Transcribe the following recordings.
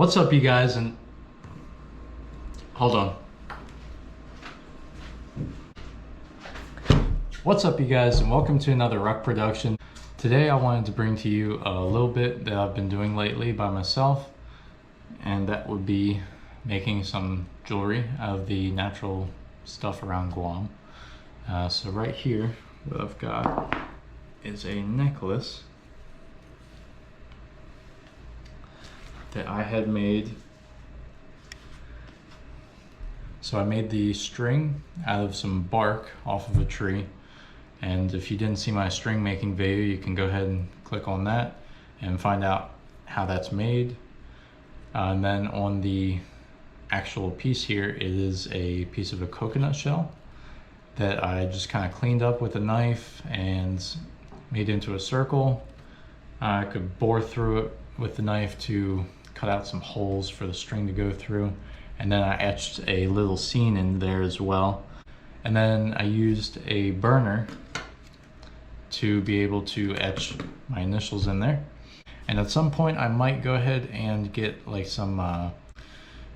What's up, you guys? And hold on. What's up, you guys, and welcome to another Ruck production. Today I wanted to bring to you a little bit that I've been doing lately by myself, and that would be making some jewelry out of the natural stuff around Guam. So right here, what I've got is a necklace that I had made. So I made the string out of some bark off of a tree, and if you didn't see my string making video, you can go ahead and click on that and find out how that's made. And then on the actual piece here, it is a piece of a coconut shell that I just kind of cleaned up with a knife and made into a circle. I could bore through it with the knife to cut out some holes for the string to go through, and then I etched a little scene in there as well. And then I used a burner to be able to etch my initials in there. And at some point I might go ahead and get like some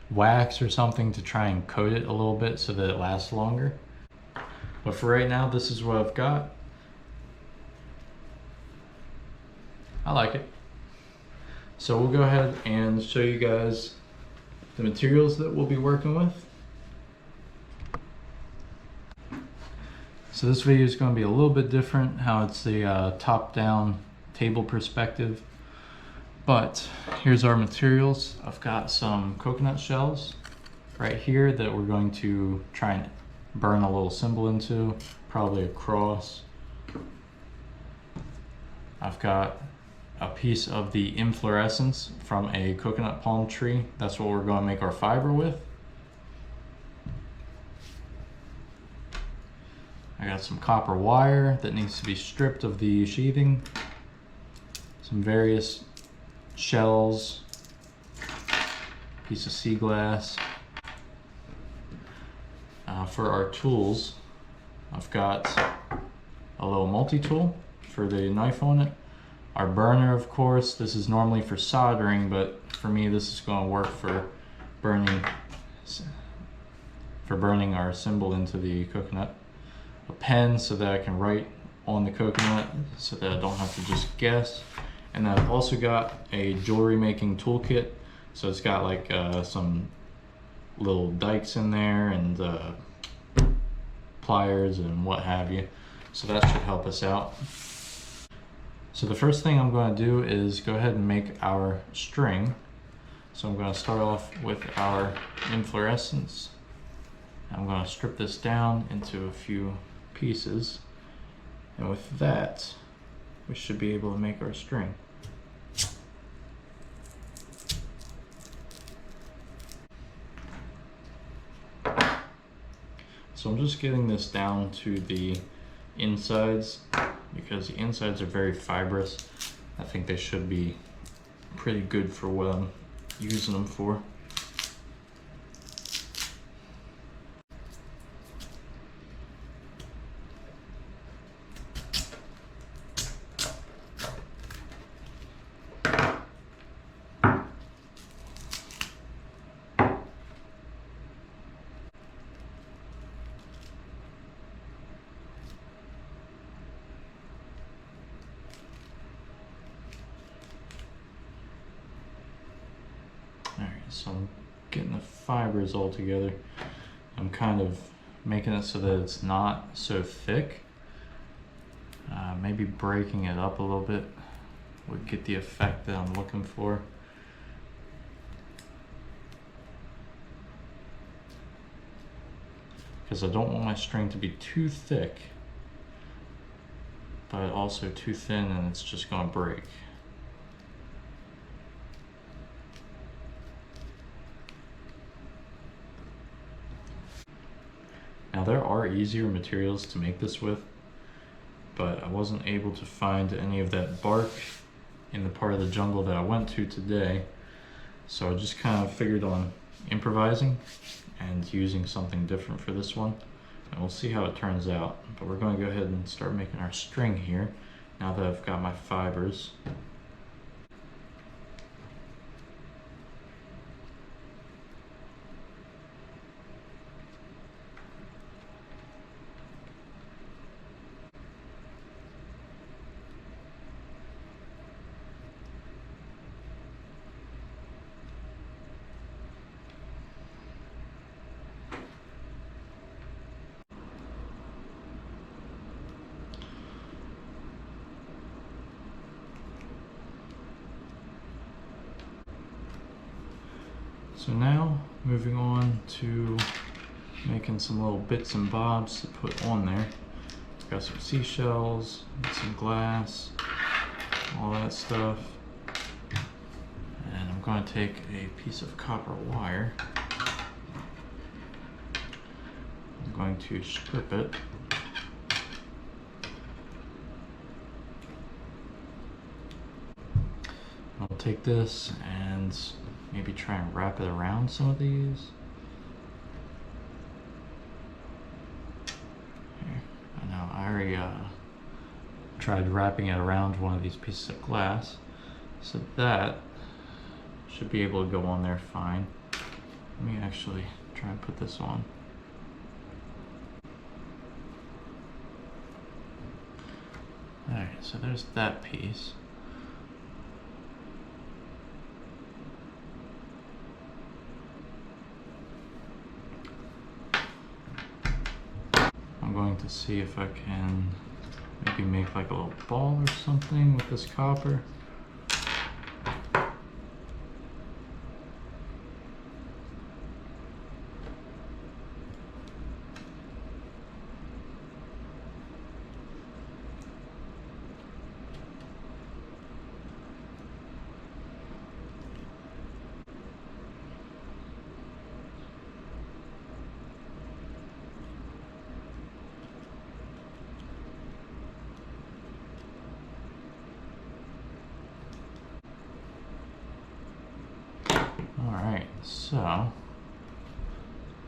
wax or something to try and coat it a little bit so that it lasts longer. But for right now, this is what I've got. I like it. So we'll go ahead and show you guys the materials that we'll be working with. So this video is going to be a little bit different, how it's the top-down table perspective. But here's our materials. I've got some coconut shells right here that we're going to try and burn a little symbol into, probably a cross. I've got a piece of the inflorescence from a coconut palm tree. That's what we're going to make our fiber with. I got some copper wire that needs to be stripped of the sheathing, some various shells, piece of sea glass. For our tools, I've got a little multi-tool for the knife on it. Our burner, of course, this is normally for soldering, but for me this is going to work for burning our symbol into the coconut. A pen so that I can write on the coconut so that I don't have to just guess. And I've also got a jewelry making toolkit. So it's got like some little dikes in there and pliers and what have you. So that should help us out. So the first thing I'm going to do is go ahead and make our string. So I'm going to start off with our inflorescence. I'm going to strip this down into a few pieces, and with that we should be able to make our string. So I'm just getting this down to the insides because the insides are very fibrous. I think they should be pretty good for what I'm using them for. So I'm getting the fibers all together. I'm kind of making it so that it's not so thick. Maybe breaking it up a little bit would get the effect that I'm looking for. Because I don't want my string to be too thick, but also too thin and it's just going to break. Now there are easier materials to make this with, but I wasn't able to find any of that bark in the part of the jungle that I went to today. So I just kind of figured on improvising and using something different for this one. And we'll see how it turns out. But we're going to go ahead and start making our string here now that I've got my fibers. So now, moving on to making some little bits and bobs to put on there. Got some seashells, some glass, all that stuff. And I'm going to take a piece of copper wire. I'm going to strip it. I'll take this and maybe try and wrap it around some of these. Here, I know I already tried wrapping it around one of these pieces of glass, so that should be able to go on there fine. Let me actually try and put this on. Alright, so there's that piece. I'm going to see if I can maybe make like a little ball or something with this copper. Alright, so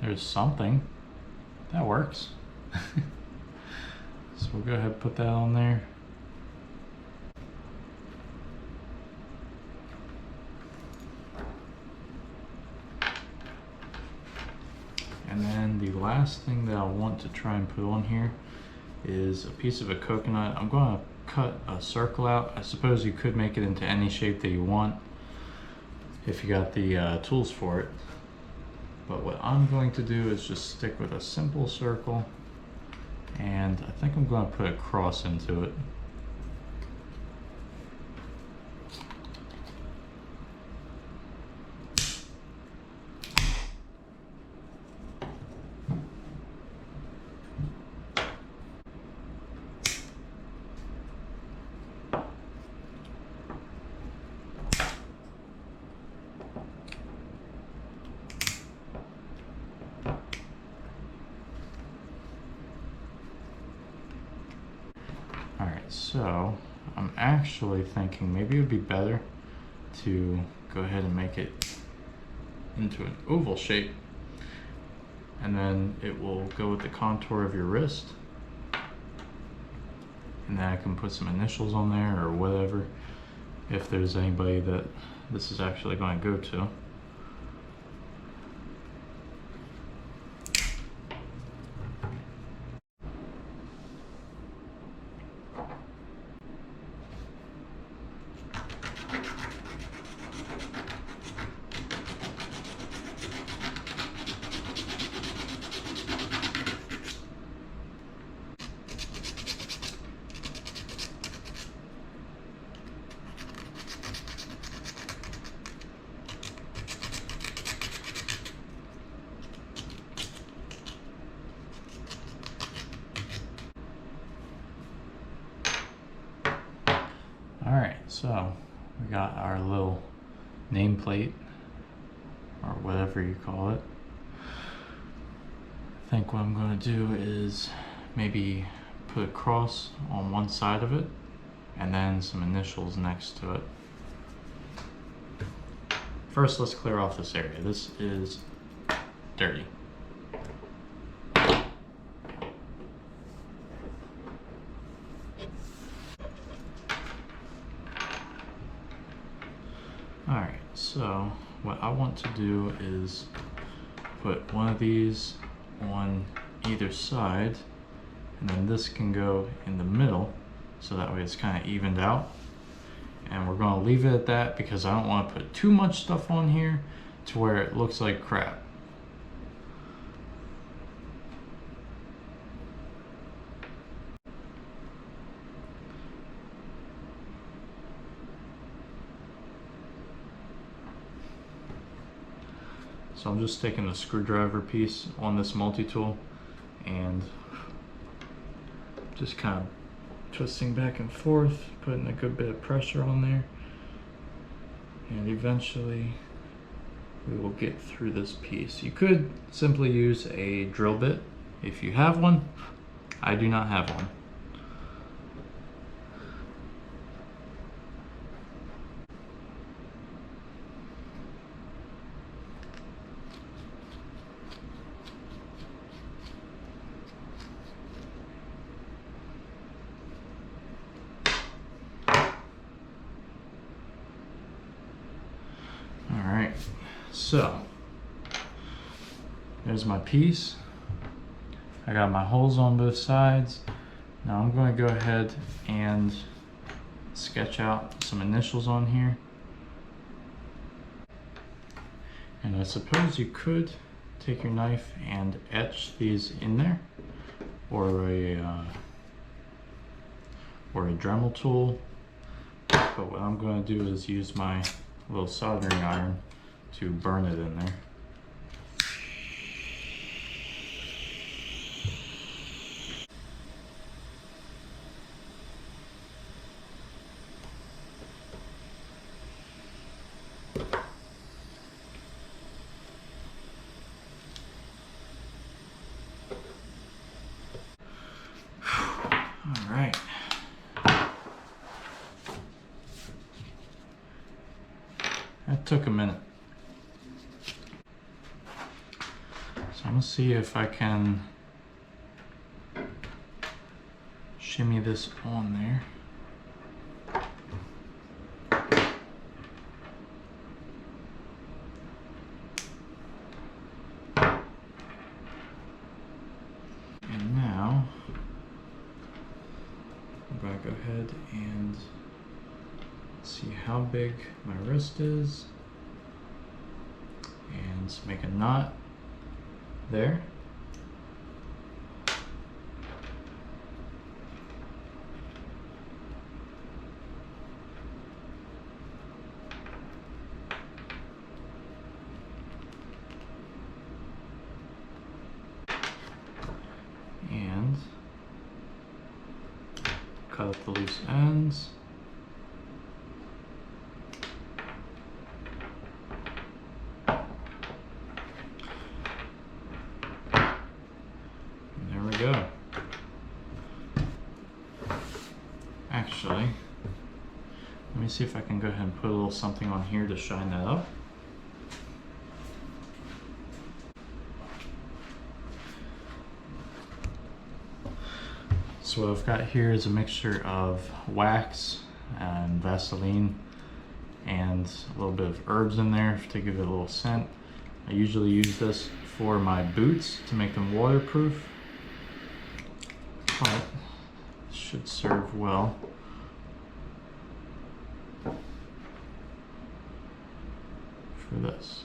there's something that works. So we'll go ahead and put that on there. And then the last thing that I want to try and put on here is a piece of a coconut. I'm going to cut a circle out. I suppose you could make it into any shape that you want if you got the tools for it. But what I'm going to do is just stick with a simple circle, and I think I'm going to put a cross into it. Alright, so I'm actually thinking maybe it would be better to go ahead and make it into an oval shape, and then it will go with the contour of your wrist, and then I can put some initials on there or whatever if there's anybody that this is actually going to go to. Alright, so we got our little nameplate, or whatever you call it. I think what I'm going to do is maybe put a cross on one side of it, and then some initials next to it. First, let's clear off this area. This is dirty. Alright, so what I want to do is put one of these on either side, and then this can go in the middle, so that way it's kind of evened out. And we're going to leave it at that because I don't want to put too much stuff on here to where it looks like crap. So I'm just sticking the screwdriver piece on this multi-tool and just kind of twisting back and forth, putting a good bit of pressure on there, and eventually we will get through this piece. You could simply use a drill bit if you have one. I do not have one. Alright, so there's my piece. I got my holes on both sides. Now I'm going to go ahead and sketch out some initials on here. And I suppose you could take your knife and etch these in there, or a Dremel tool. But what I'm going to do is use my little soldering iron to burn it in there. All right. That took a minute. So I'm gonna see if I can shimmy this on there. And now I'm gonna go ahead and see how big my wrist is and make a knot there. And cut up the loose ends. Go. Actually, let me see if I can go ahead and put a little something on here to shine that up. So what I've got here is a mixture of wax and Vaseline and a little bit of herbs in there to give it a little scent. I usually use this for my boots to make them waterproof. But it should serve well. For this.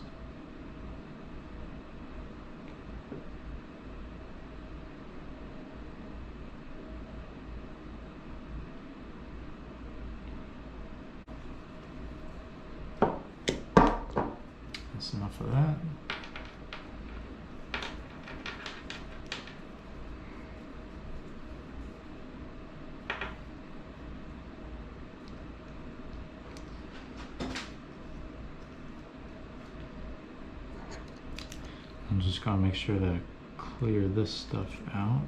That's enough of that. I'm just going to make sure that I clear this stuff out.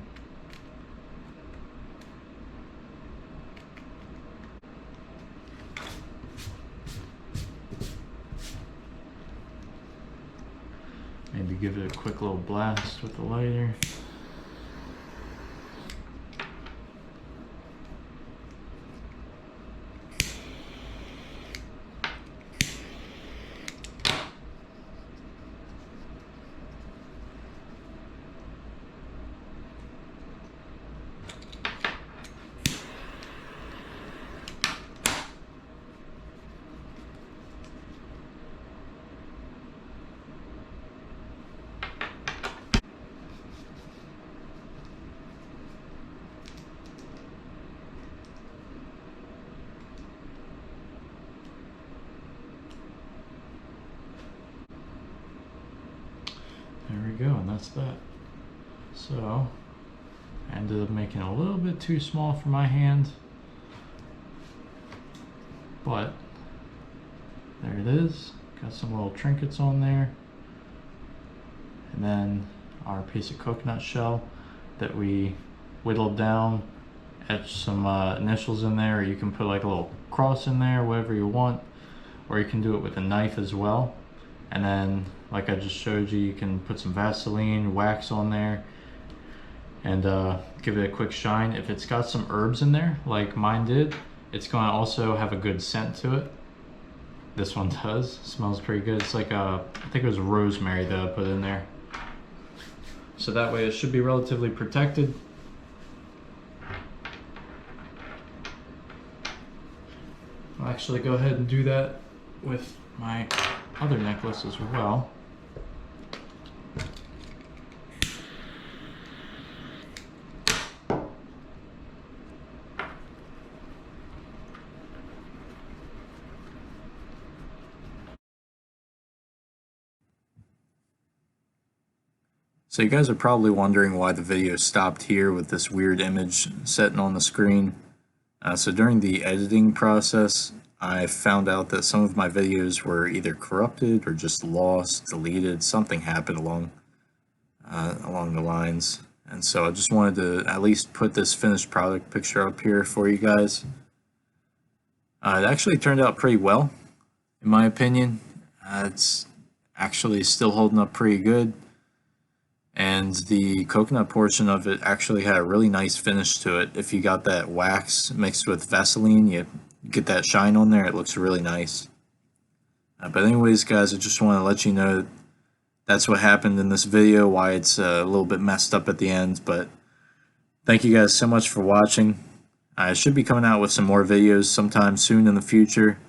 Maybe give it a quick little blast with the lighter. that's that. So I ended up making it a little bit too small for my hand, but there it is. Got some little trinkets on there. And then our piece of coconut shell that we whittled down, etched some initials in there, or you can put like a little cross in there, whatever you want, or you can do it with a knife as well. And then, like I just showed you, you can put some Vaseline, wax on there, and give it a quick shine. If it's got some herbs in there, like mine did, it's going to also have a good scent to it. This one does. It smells pretty good. It's like I think it was rosemary that I put in there. So that way it should be relatively protected. I'll actually go ahead and do that with my other necklace as well. So you guys are probably wondering why the video stopped here with this weird image sitting on the screen. So during the editing process, I found out that some of my videos were either corrupted or just lost, deleted. Something happened along the lines. And so I just wanted to at least put this finished product picture up here for you guys. It actually turned out pretty well, in my opinion. It's actually still holding up pretty good. And the coconut portion of it actually had a really nice finish to it. If you got that wax mixed with Vaseline, you get that shine on there, it looks really nice. But anyways, guys, I just want to let you know that's what happened in this video, why it's a little bit messed up at the end. But thank you guys so much for watching. I should be coming out with some more videos sometime soon in the future,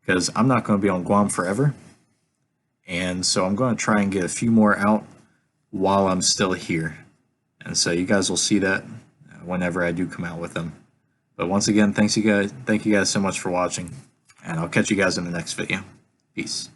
because I'm not going to be on Guam forever. And so I'm going to try and get a few more out while I'm still here. And so you guys will see that whenever I do come out with them. But once again, thank you guys so much for watching, and I'll catch you guys in the next video. Peace.